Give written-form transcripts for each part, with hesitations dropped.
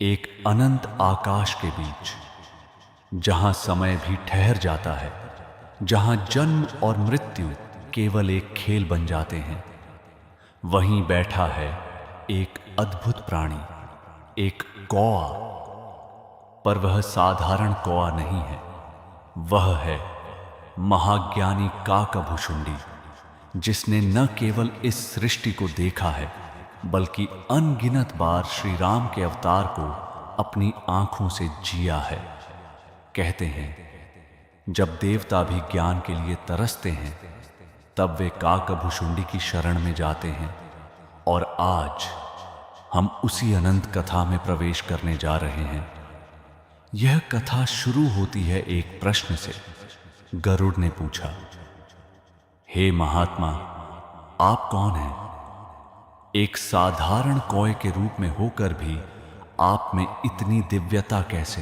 एक अनंत आकाश के बीच, जहां समय भी ठहर जाता है, जहां जन्म और मृत्यु केवल एक खेल बन जाते हैं, वहीं बैठा है एक अद्भुत प्राणी, एक कौआ। पर वह साधारण कौआ नहीं है, वह है महाज्ञानी काकभुशुंडी, जिसने न केवल इस सृष्टि को देखा है, बल्कि अनगिनत बार श्री राम के अवतार को अपनी आंखों से जिया है। कहते हैं, जब देवता भी ज्ञान के लिए तरसते हैं, तब वे काकभुशुंडी की शरण में जाते हैं। और आज हम उसी अनंत कथा में प्रवेश करने जा रहे हैं। यह कथा शुरू होती है एक प्रश्न से। गरुड़ ने पूछा, हे महात्मा, आप कौन हैं? एक साधारण कौए के रूप में होकर भी आप में इतनी दिव्यता कैसे?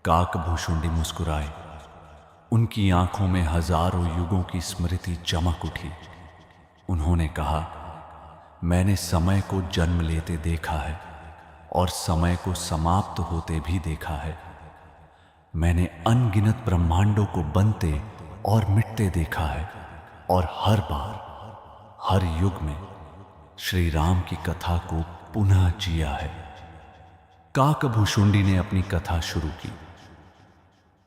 काकभुशुंडी मुस्कुराए। उनकी आंखों में हजारों युगों की स्मृति चमक उठी। उन्होंने कहा, मैंने समय को जन्म लेते देखा है और समय को समाप्त होते भी देखा है। मैंने अनगिनत ब्रह्मांडों को बनते और मिटते देखा है, और हर बार, हर युग में श्री राम की कथा को पुनः जिया है। काकभुशुंडी ने अपनी कथा शुरू की।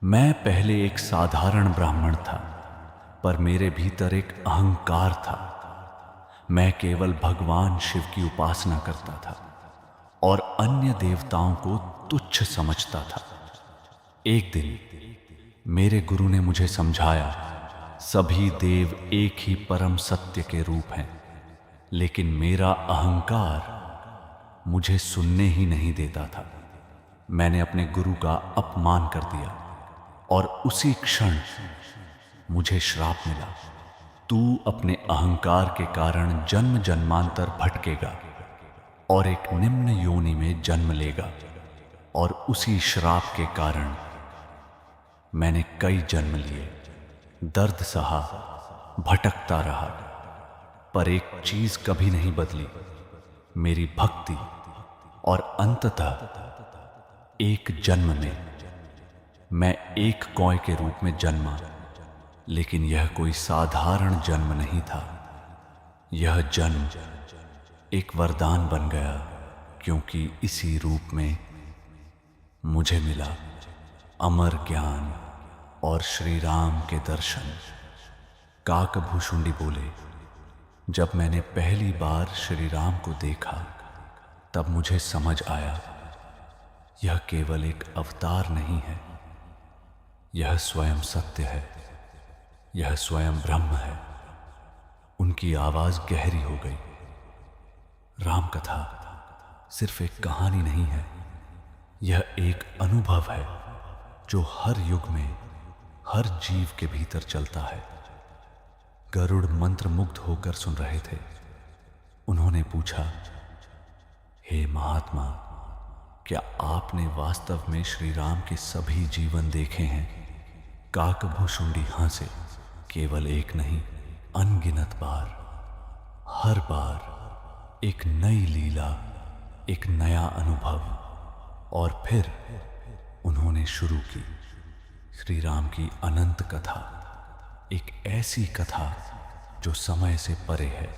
मैं पहले एक साधारण ब्राह्मण था, पर मेरे भीतर एक अहंकार था। मैं केवल भगवान शिव की उपासना करता था और अन्य देवताओं को तुच्छ समझता था। एक दिन मेरे गुरु ने मुझे समझाया, सभी देव एक ही परम सत्य के रूप हैं, लेकिन मेरा अहंकार मुझे सुनने ही नहीं देता था। मैंने अपने गुरु का अपमान कर दिया और उसी क्षण मुझे श्राप मिला। तू अपने अहंकार के कारण जन्म जन्मांतर भटकेगा और एक निम्न योनि में जन्म लेगा। और उसी श्राप के कारण मैंने कई जन्म लिए, दर्द सहा, भटकता रहा, पर एक चीज कभी नहीं बदली, मेरी भक्ति। और अंततः एक जन्म में मैं एक कौए के रूप में जन्मा, लेकिन यह कोई साधारण जन्म नहीं था। यह जन्म एक वरदान बन गया, क्योंकि इसी रूप में मुझे मिला अमर ज्ञान और श्री राम के दर्शन। काकभुशुंडी बोले, जब मैंने पहली बार श्री राम को देखा, तब मुझे समझ आया, यह केवल एक अवतार नहीं है, यह स्वयं सत्य है, यह स्वयं ब्रह्म है। उनकी आवाज गहरी हो गई। राम कथा सिर्फ एक कहानी नहीं है, यह एक अनुभव है जो हर युग में हर जीव के भीतर चलता है। गरुड़ मंत्रमुग्ध होकर सुन रहे थे। उन्होंने पूछा, हे महात्मा, क्या आपने वास्तव में श्री राम के सभी जीवन देखे हैं? काकभुशुंडी हंसे। केवल एक नहीं, अनगिनत बार। हर बार एक नई लीला, एक नया अनुभव। और फिर उन्होंने शुरू की श्री राम की अनंत कथा, एक ऐसी कथा जो समय से परे है,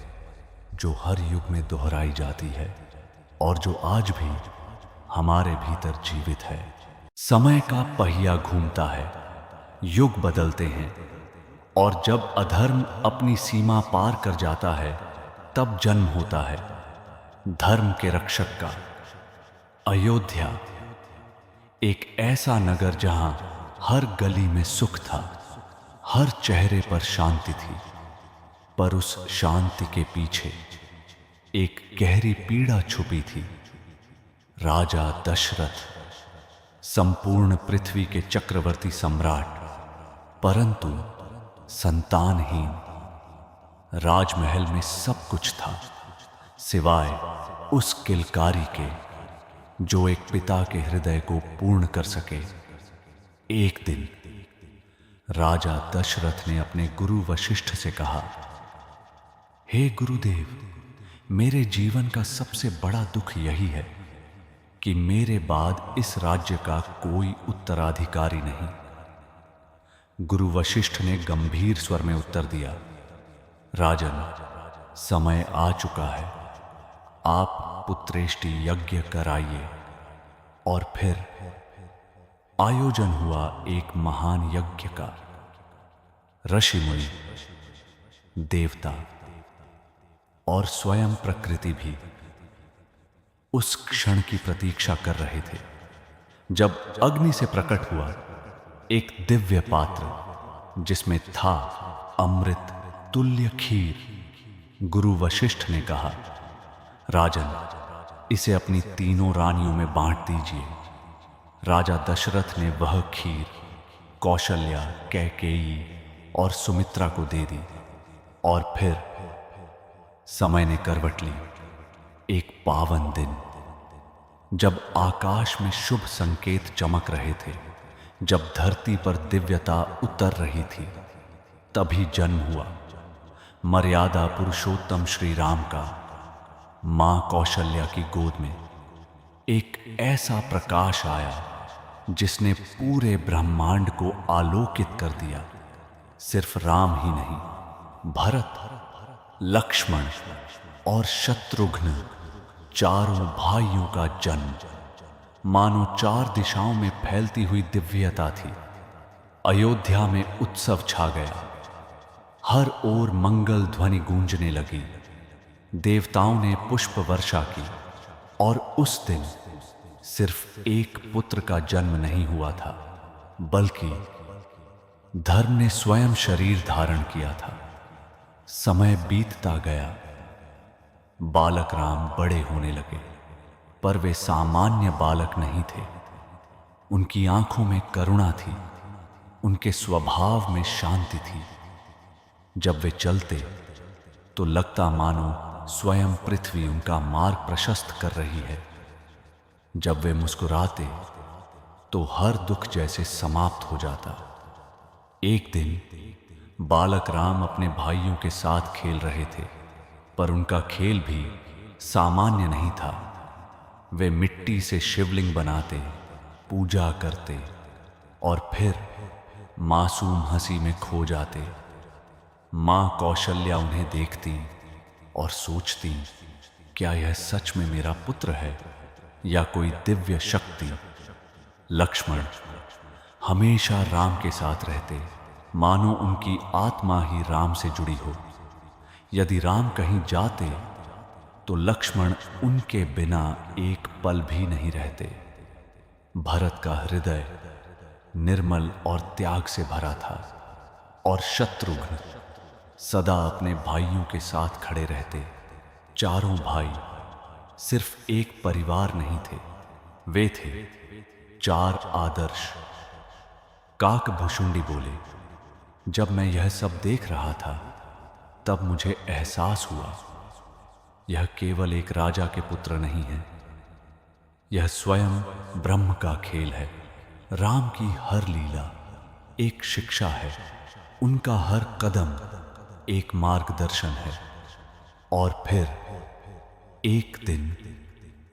जो हर युग में दोहराई जाती है और जो आज भी हमारे भीतर जीवित है। समय का पहिया घूमता है, युग बदलते हैं, और जब अधर्म अपनी सीमा पार कर जाता है, तब जन्म होता है धर्म के रक्षक का। अयोध्या, एक ऐसा नगर जहां हर गली में सुख था, हर चेहरे पर शांति थी, पर उस शांति के पीछे एक गहरी पीड़ा छुपी थी। राजा दशरथ, संपूर्ण पृथ्वी के चक्रवर्ती सम्राट, परंतु संतानहीन। राजमहल में सब कुछ था, सिवाय उस किलकारी के जो एक पिता के हृदय को पूर्ण कर सके। एक दिन राजा दशरथ ने अपने गुरु वशिष्ठ से कहा, हे गुरुदेव, मेरे जीवन का सबसे बड़ा दुख यही है कि मेरे बाद इस राज्य का कोई उत्तराधिकारी नहीं। गुरु वशिष्ठ ने गंभीर स्वर में उत्तर दिया, राजन, समय आ चुका है, आप पुत्रेष्टि यज्ञ कराइए। और फिर आयोजन हुआ एक महान यज्ञ का। ऋषि मुनि, देवता और स्वयं प्रकृति भी उस क्षण की प्रतीक्षा कर रहे थे जब अग्नि से प्रकट हुआ एक दिव्य पात्र जिसमें था अमृत तुल्य खीर। गुरु वशिष्ठ ने कहा, राजन, इसे अपनी तीनों रानियों में बांट दीजिए। राजा दशरथ ने वह खीर कौशल्या, कैकेयी और सुमित्रा को दे दी। और फिर समय ने करवट ली। एक पावन दिन, जब आकाश में शुभ संकेत चमक रहे थे, जब धरती पर दिव्यता उतर रही थी, तभी जन्म हुआ मर्यादा पुरुषोत्तम श्री राम का मां कौशल्या की गोद में। एक ऐसा प्रकाश आया जिसने पूरे ब्रह्मांड को आलोकित कर दिया। सिर्फ राम ही नहीं, भरत, लक्ष्मण और शत्रुघ्न, चारों भाइयों का जन्म। मानो चार दिशाओं में फैलती हुई दिव्यता थी। अयोध्या में उत्सव छा गया। हर ओर मंगल ध्वनि गूंजने लगी। देवताओं ने पुष्प वर्षा की। और उस दिन सिर्फ एक पुत्र का जन्म नहीं हुआ था, बल्कि धर्म ने स्वयं शरीर धारण किया था। समय बीतता गया। बालक राम बड़े होने लगे, पर वे सामान्य बालक नहीं थे। उनकी आंखों में करुणा थी, उनके स्वभाव में शांति थी। जब वे चलते तो लगता मानो स्वयं पृथ्वी उनका मार्ग प्रशस्त कर रही है। जब वे मुस्कुराते तो हर दुख जैसे समाप्त हो जाता। एक दिन बालक राम अपने भाइयों के साथ खेल रहे थे, पर उनका खेल भी सामान्य नहीं था। वे मिट्टी से शिवलिंग बनाते, पूजा करते और फिर मासूम हंसी में खो जाते। मां कौशल्या उन्हें देखती और सोचती, क्या यह सच में मेरा पुत्र है या कोई दिव्य शक्ति। लक्ष्मण हमेशा राम के साथ रहते, मानो उनकी आत्मा ही राम से जुड़ी हो। यदि राम कहीं जाते तो लक्ष्मण उनके बिना एक पल भी नहीं रहते। भरत का हृदय निर्मल और त्याग से भरा था, और शत्रुघ्न सदा अपने भाइयों के साथ खड़े रहते। चारों भाई सिर्फ एक परिवार नहीं थे, वे थे चार आदर्श। काकभुशुंडी बोले, जब मैं यह सब देख रहा था तब मुझे एहसास हुआ, यह केवल एक राजा के पुत्र नहीं है, यह स्वयं ब्रह्म का खेल है। राम की हर लीला एक शिक्षा है, उनका हर कदम एक मार्गदर्शन है। और फिर एक दिन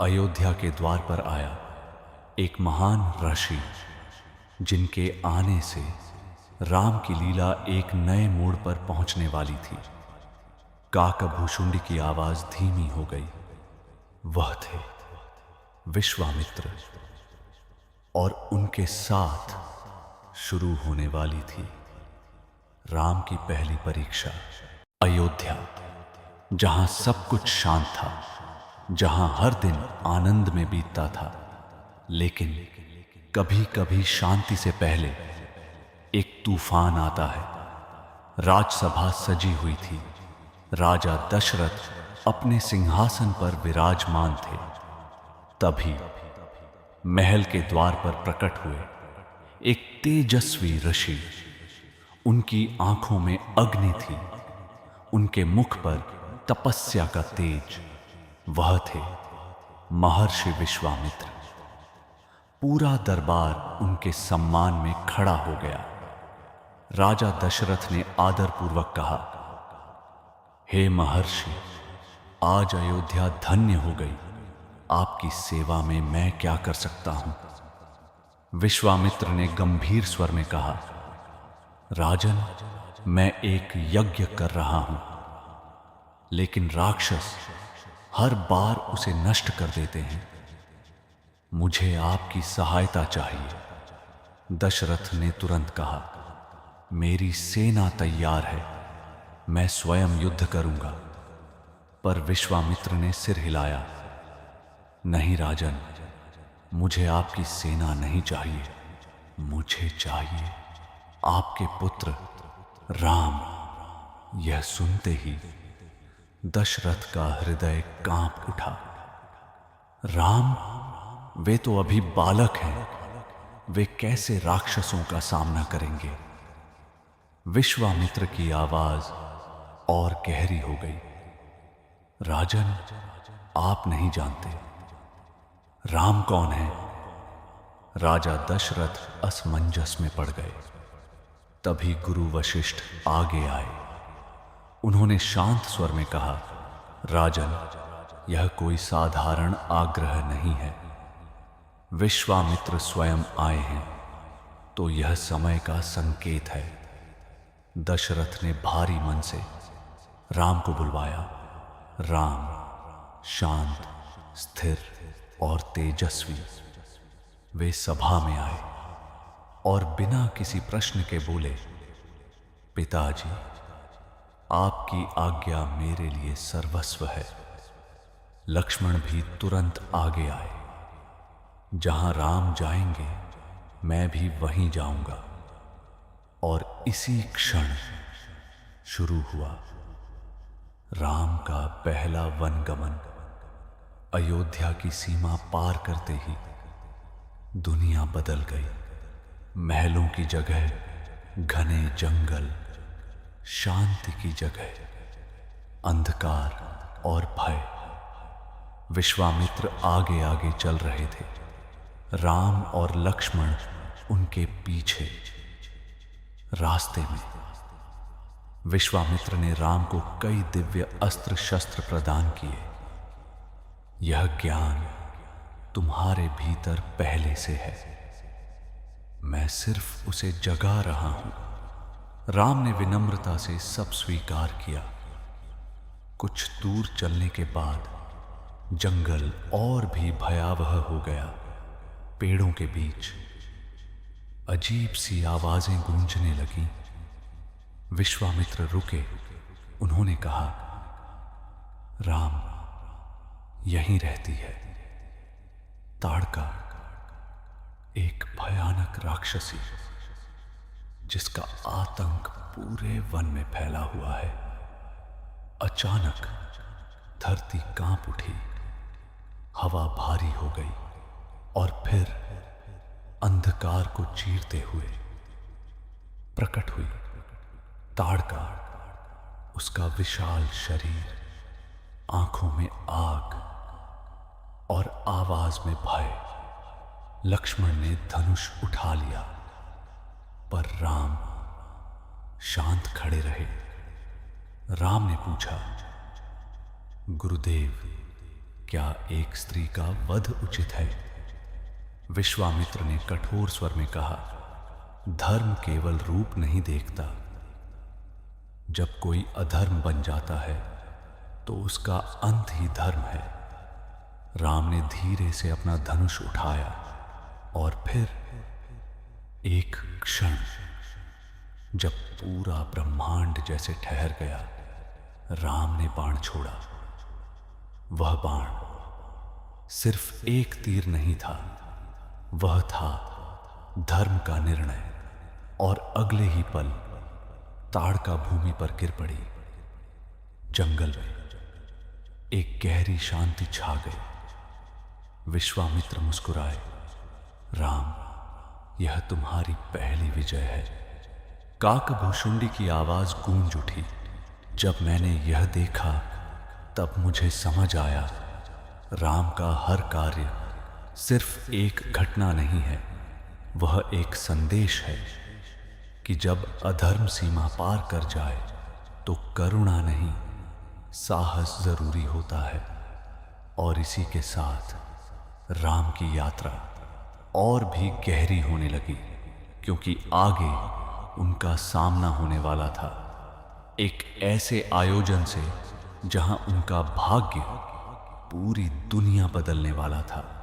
अयोध्या के द्वार पर आया एक महान ऋषि, जिनके आने से राम की लीला एक नए मोड़ पर पहुंचने वाली थी। काकभुशुंडी की आवाज धीमी हो गई। वह थे विश्वामित्र, और उनके साथ शुरू होने वाली थी राम की पहली परीक्षा। अयोध्या, जहां सब कुछ शांत था, जहां हर दिन आनंद में बीतता था, लेकिन कभी कभी शांति से पहले एक तूफान आता है। राजसभा सजी हुई थी। राजा दशरथ अपने सिंहासन पर विराजमान थे। तभी महल के द्वार पर प्रकट हुए एक तेजस्वी ऋषि। उनकी आंखों में अग्नि थी, उनके मुख पर तपस्या का तेज। वह थे महर्षि विश्वामित्र। पूरा दरबार उनके सम्मान में खड़ा हो गया। राजा दशरथ ने आदरपूर्वक कहा, हे महर्षि, आज अयोध्या धन्य हो गई। आपकी सेवा में मैं क्या कर सकता हूं? विश्वामित्र ने गंभीर स्वर में कहा, राजन, मैं एक यज्ञ कर रहा हूं, लेकिन राक्षस हर बार उसे नष्ट कर देते हैं। मुझे आपकी सहायता चाहिए। दशरथ ने तुरंत कहा, मेरी सेना तैयार है, मैं स्वयं युद्ध करूंगा। पर विश्वामित्र ने सिर हिलाया, नहीं राजन, मुझे आपकी सेना नहीं चाहिए। मुझे चाहिए आपके पुत्र राम। यह सुनते ही दशरथ का हृदय कांप उठा। राम? वे तो अभी बालक हैं, वे कैसे राक्षसों का सामना करेंगे? विश्वामित्र की आवाज और गहरी हो गई, राजन, आप नहीं जानते राम कौन है। राजा दशरथ असमंजस में पड़ गए। तभी गुरु वशिष्ठ आगे आए। उन्होंने शांत स्वर में कहा, राजन, यह कोई साधारण आग्रह नहीं है। विश्वामित्र स्वयं आए हैं, तो यह समय का संकेत है। दशरथ ने भारी मन से राम को बुलवाया। राम शांत, स्थिर और तेजस्वी वे सभा में आए और बिना किसी प्रश्न के बोले, पिताजी, आपकी आज्ञा मेरे लिए सर्वस्व है। लक्ष्मण भी तुरंत आगे आए। जहां राम जाएंगे, मैं भी वहीं जाऊंगा। और इसी क्षण शुरू हुआ राम का पहला वनगमन। अयोध्या की सीमा पार करते ही दुनिया बदल गई। महलों की जगह घने जंगल, शांति की जगह अंधकार और भय। विश्वामित्र आगे आगे चल रहे थे, राम और लक्ष्मण उनके पीछे। रास्ते में विश्वामित्र ने राम को कई दिव्य अस्त्र शस्त्र प्रदान किए। यह ज्ञान तुम्हारे भीतर पहले से है, मैं सिर्फ उसे जगा रहा हूं। राम ने विनम्रता से सब स्वीकार किया। कुछ दूर चलने के बाद जंगल और भी भयावह हो गया। पेड़ों के बीच अजीब सी आवाजें गूंजने लगीं। विश्वामित्र रुके। उन्होंने कहा, राम, यहीं रहती है ताड़का, एक भयानक राक्षसी जिसका आतंक पूरे वन में फैला हुआ है। अचानक धरती कांप उठी, हवा भारी हो गई और फिर अंधकार को चीरते हुए प्रकट हुई ताड़का। उसका विशाल शरीर, आंखों में आग और आवाज में भय। लक्ष्मण ने धनुष उठा लिया, पर राम शांत खड़े रहे। राम ने पूछा, गुरुदेव, क्या एक स्त्री का वध उचित है? विश्वामित्र ने कठोर स्वर में कहा, धर्म केवल रूप नहीं देखता। जब कोई अधर्म बन जाता है तो उसका अंत ही धर्म है। राम ने धीरे से अपना धनुष उठाया और फिर एक क्षण, जब पूरा ब्रह्मांड जैसे ठहर गया, राम ने बाण छोड़ा। वह बाण सिर्फ एक तीर नहीं था, वह था धर्म का निर्णय। और अगले ही पल ताड़का भूमि पर गिर पड़ी। जंगल में एक गहरी शांति छा गई। विश्वामित्र मुस्कुराए, राम, यह तुम्हारी पहली विजय है। काकभूषुंडी की आवाज गूंज उठी। जब मैंने यह देखा तब मुझे समझ आया, राम का हर कार्य सिर्फ एक घटना नहीं है, वह एक संदेश है कि जब अधर्म सीमा पार कर जाए तो करुणा नहीं, साहस जरूरी होता है। और इसी के साथ राम की यात्रा और भी गहरी होने लगी, क्योंकि आगे उनका सामना होने वाला था एक ऐसे आयोजन से जहां उनका भाग्य पूरी दुनिया बदलने वाला था।